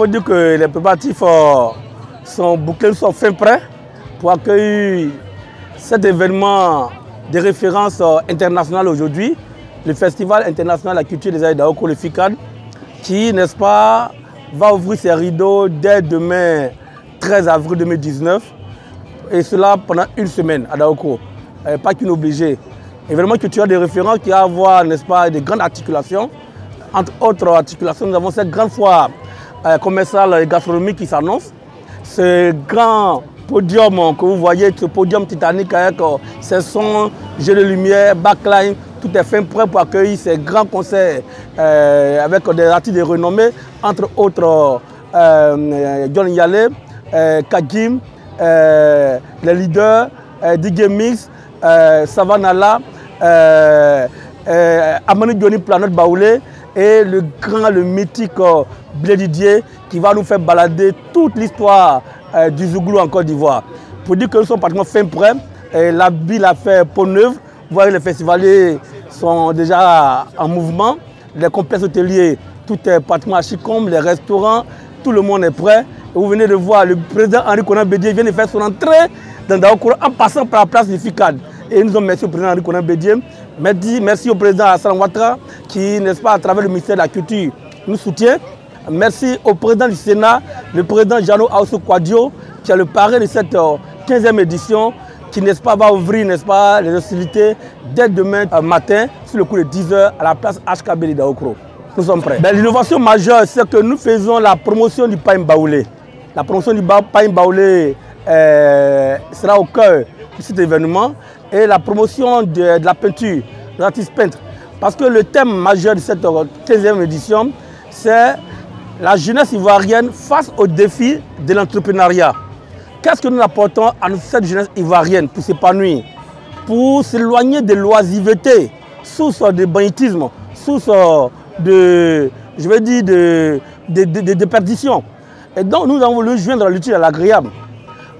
peut dire que les préparatifs sont bouclés, sont fin prêts pour accueillir cet événement de référence internationale aujourd'hui, le Festival international de la culture des Aïe d'Aoko, le FICAD, qui, n'est-ce pas, va ouvrir ses rideaux dès demain 13 avril 2019, et cela pendant une semaine à Daoko, pas qu'une obligée. Événement culturel de référence qui va avoir, n'est-ce pas, des grandes articulations. Entre autres articulations, nous avons cette grande foire commerciale et gastronomique qui s'annonce. Ce grand podium que vous voyez, ce podium titanique avec ses sons, jeux de lumière, backline, tout est fin prêt pour accueillir ces grands concerts avec des artistes de renommée, entre autres John Yale, Kajim, les leaders, DJ Mix, Savanala, Amani Johnny Planète Baoulé et le grand, le mythique Blé Didier qui va nous faire balader toute l'histoire du Zouglou en Côte d'Ivoire. Pour dire que nous sommes pratiquement fin prêts, la ville a fait peau neuve. Vous voyez, les festivaliers sont déjà en mouvement, les complexes hôteliers, tout est pratiquement archi-comble, les restaurants, tout le monde est prêt. Et vous venez de voir, le président Henri Konan Bédié vient de faire son entrée dans Daoko en passant par la place du FICAD. Et nous remercions le président Henri Konan Bédié. Merci au président Hassan Ouattara qui, n'est-ce pas, à travers le ministère de la Culture, nous soutient. Merci au président du Sénat, le président Jano Aosso Kouadio, qui est le parrain de cette 15e édition, qui, n'est-ce pas, va ouvrir, n'est-ce pas, les hostilités dès demain matin, sur le coup de 10 h à la place HKB de Daoko. Nous sommes prêts. L'innovation majeure, c'est que nous faisons la promotion du pain baoulé. La promotion du pain baoulé sera au cœur de cet événement et la promotion de la peinture, de l'artiste peintre. Parce que le thème majeur de cette 15e édition, c'est la jeunesse ivoirienne face aux défis de l'entrepreneuriat. Qu'est-ce que nous apportons à cette jeunesse ivoirienne pour s'épanouir, pour s'éloigner de l'oisiveté, source de banditisme, source de, je vais dire, de perdition. Et donc nous avons voulu joindre l'utile à l'agréable.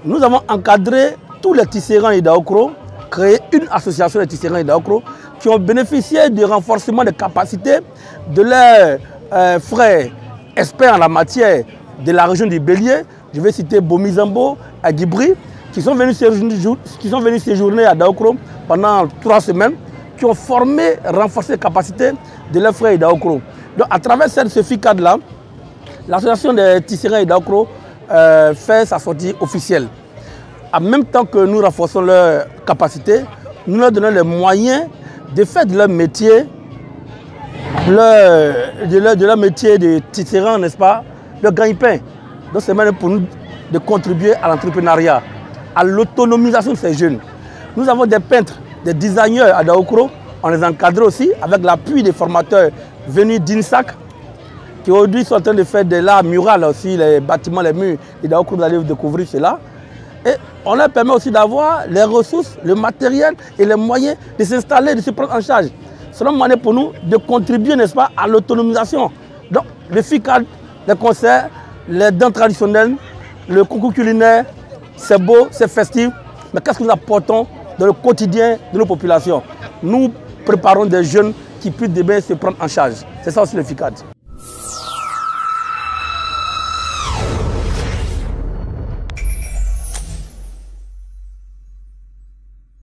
Nous avons encadré tous les tisserands et Daokro, créé une association de tisserands et Daokro qui ont bénéficié du renforcement des capacités de leurs frères experts en la matière de la région du Bélier. Je vais citer Bomizambo, Agibri, qui sont venus séjourner à Daokro pendant 3 semaines, qui ont formé, renforcé les capacités de leurs frères Daokro. Donc à travers ce FICAD-là, l'association des tisserands et Daokro fait sa sortie officielle. En même temps que nous renforçons leurs capacités, nous leur donnons les moyens de faire de leur métier, de leur métier de tisserand, n'est-ce pas, leur gagne-pain. Donc c'est même pour nous de contribuer à l'entrepreneuriat, à l'autonomisation de ces jeunes. Nous avons des peintres, des designers à Daokro, on les encadre aussi avec l'appui des formateurs venus d'INSAC, qui aujourd'hui sont en train de faire de l'art mural aussi, les bâtiments, les murs. Et Daokro, vous allez découvrir cela. Et on leur permet aussi d'avoir les ressources, le matériel et les moyens de s'installer, de se prendre en charge. C'est une manière pour nous de contribuer, n'est-ce pas, à l'autonomisation. Donc, le FICAD, les concerts, les danses traditionnelles, le concours culinaire, c'est beau, c'est festif. Mais qu'est-ce que nous apportons dans le quotidien de nos populations? Nous préparons des jeunes qui puissent demain se prendre en charge. C'est ça aussi le FICAD.